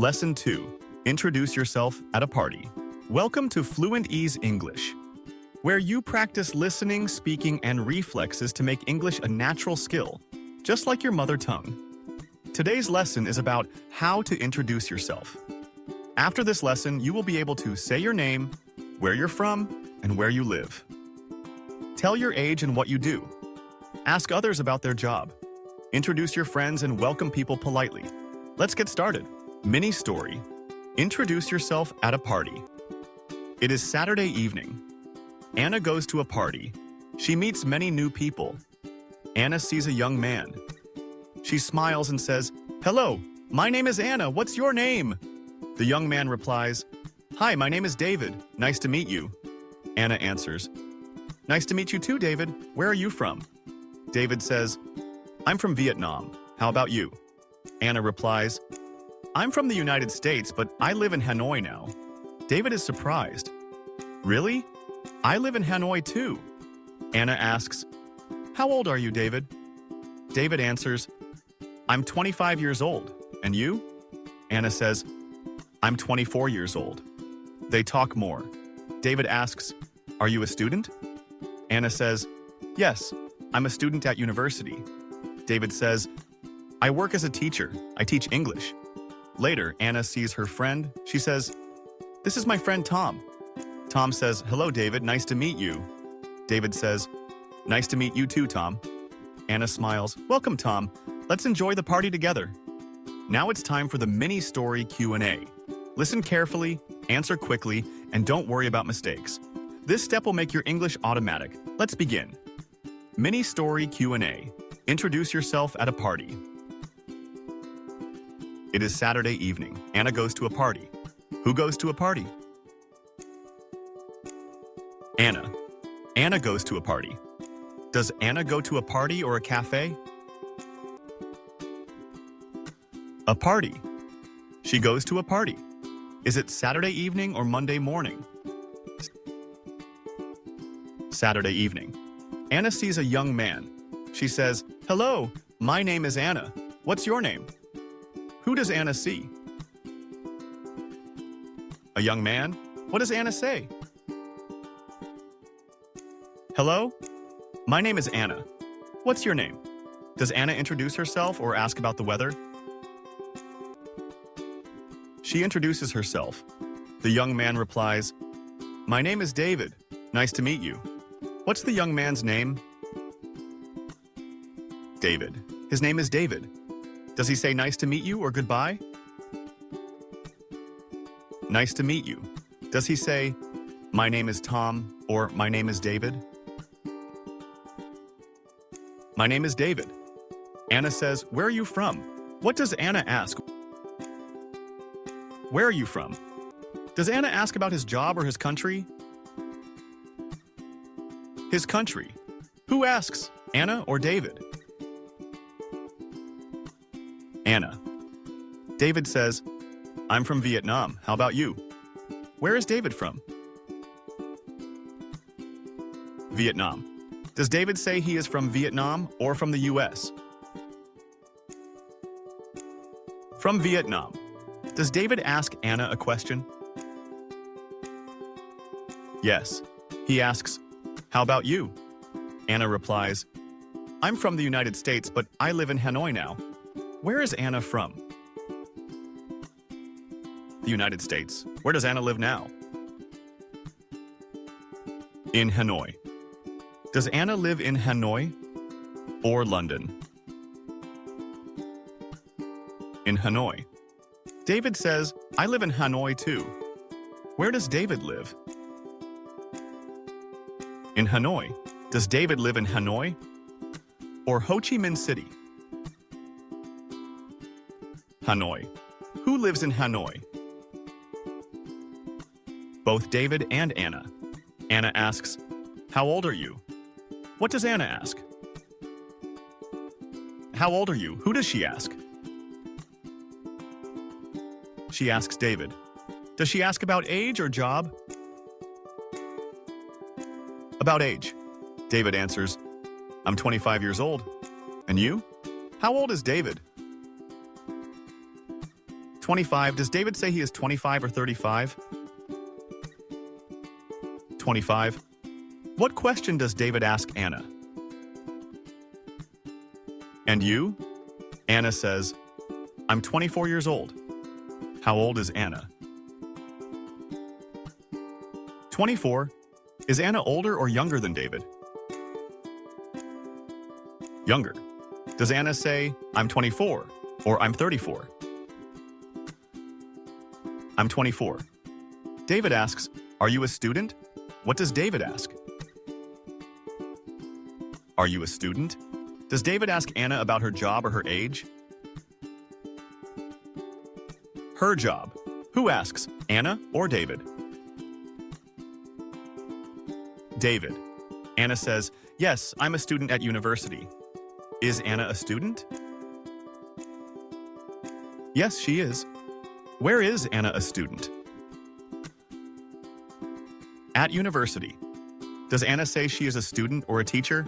Lesson 2. Introduce yourself at a party. Welcome to Fluent Ease English, where you practice listening, speaking, and reflexes to make English a natural skill, just like your mother tongue. Today's lesson is about how to introduce yourself. After this lesson, you will be able to say your name, where you're from, and where you live. Tell your age and what you do. Ask others about their job. Introduce your friends and welcome people politely. Let's get started. Mini story. Introduce yourself at a party. It is Saturday evening. Anna goes to a party. She meets many new people. Anna sees a young man. She smiles and says, "Hello, my name is Anna. What's your name?" The young man replies, "Hi, my name is David. Nice to meet you." Anna answers, "Nice to meet you too, David. Where are you from?" David says, "I'm from Vietnam. How about you?" Anna replies, "I'm from the United States, but I live in Hanoi now." David is surprised. "Really? I live in Hanoi too." Anna asks, "How old are you, David?" David answers, "I'm 25 years old. And you?" Anna says, "I'm 24 years old." They talk more. David asks, "Are you a student?" Anna says, "Yes, I'm a student at university." David says, "I work as a teacher. I teach English." Later, Anna sees her friend. She says, "This is my friend Tom." Tom says, "Hello, David. Nice to meet you." David says, "Nice to meet you too, Tom." Anna smiles. "Welcome, Tom. Let's enjoy the party together." Now it's time for the mini story Q&A. Listen carefully, answer quickly, and don't worry about mistakes. This step will make your English automatic. Let's begin. Mini story Q&A. Introduce yourself at a party. It is Saturday evening. Anna goes to a party. Who goes to a party? Anna. Anna goes to a party. Does Anna go to a party or a cafe? A party. She goes to a party. Is it Saturday evening or Monday morning? Saturday evening. Anna sees a young man. She says, "Hello, my name is Anna. What's your name?" Who does Anna see? A young man? What does Anna say? "Hello, my name is Anna. What's your name?" Does Anna introduce herself or ask about the weather? She introduces herself. The young man replies, "My name is David. Nice to meet you." What's the young man's name? David. His name is David. Does he say nice to meet you or goodbye? Nice to meet you. Does he say, "My name is Tom" or "My name is David"? My name is David. Anna says, "Where are you from?" What does Anna ask? Where are you from? Does Anna ask about his job or his country? His country. Who asks, Anna or David? Anna. David says, "I'm from Vietnam. How about you?" Where is David from? Vietnam. Does David say he is from Vietnam or from the US? From Vietnam. Does David ask Anna a question? Yes. He asks, "How about you?" Anna replies, "I'm from the United States, but I live in Hanoi now." Where is Anna from? The United States. Where does Anna live now? In Hanoi. Does Anna live in Hanoi or London? In Hanoi. David says, "I live in Hanoi too." Where does David live? In Hanoi. Does David live in Hanoi or Ho Chi Minh City? Hanoi. Who lives in Hanoi? Both David and Anna. Anna asks, "How old are you?" What does Anna ask? How old are you? Who does she ask? She asks David. Does she ask about age or job? About age. David answers, "I'm 25 years old. And you? How old is David?" 25. Does David say he is 25 or 35? 25. What question does David ask Anna? And you? Anna says, I'm 24 years old. How old is Anna? 24. Is Anna older or younger than David? Younger. Does Anna say, I'm 24 or I'm 34? I'm 24. David asks, are you a student? What does David ask? Are you a student? Does David ask Anna about her job or her age? Her job. Who asks, Anna or David? David. Anna says, yes, I'm a student at university. Is Anna a student? Yes, she is. Where is Anna a student? At university. Does Anna say she is a student or a teacher?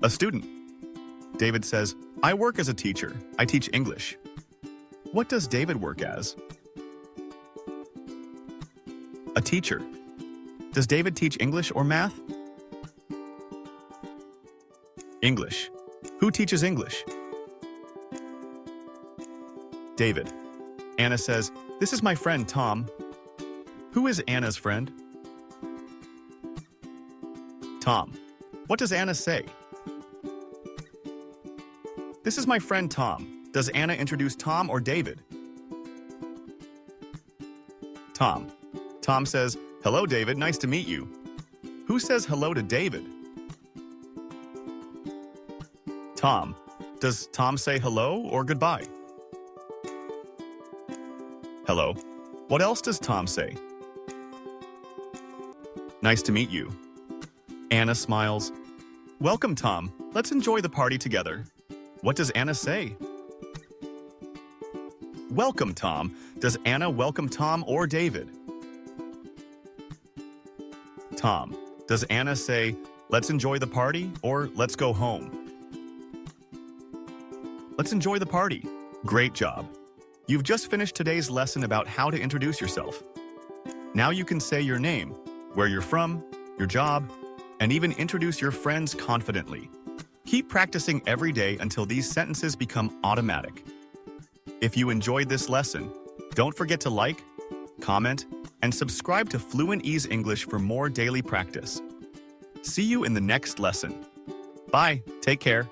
A student. David says, I work as a teacher. I teach English. What does David work as? A teacher. Does David teach English or math? English. Who teaches English? David. Anna says, this is my friend Tom. Who is Anna's friend? Tom. What does Anna say? This is my friend Tom. Does Anna introduce Tom or David? Tom. Tom says, hello, David, nice to meet you. Who says hello to David? Tom. Does Tom say hello or goodbye? Hello. What else does Tom say? Nice to meet you. Anna smiles. Welcome, Tom. Let's enjoy the party together. What does Anna say? Welcome, Tom. Does Anna welcome Tom or David? Tom. Does Anna say, let's enjoy the party or let's go home? Let's enjoy the party. Great job. You've just finished today's lesson about how to introduce yourself. Now you can say your name, where you're from, your job, and even introduce your friends confidently. Keep practicing every day until these sentences become automatic. If you enjoyed this lesson, don't forget to like, comment, and subscribe to Fluent Ease English for more daily practice. See you in the next lesson. Bye. Take care.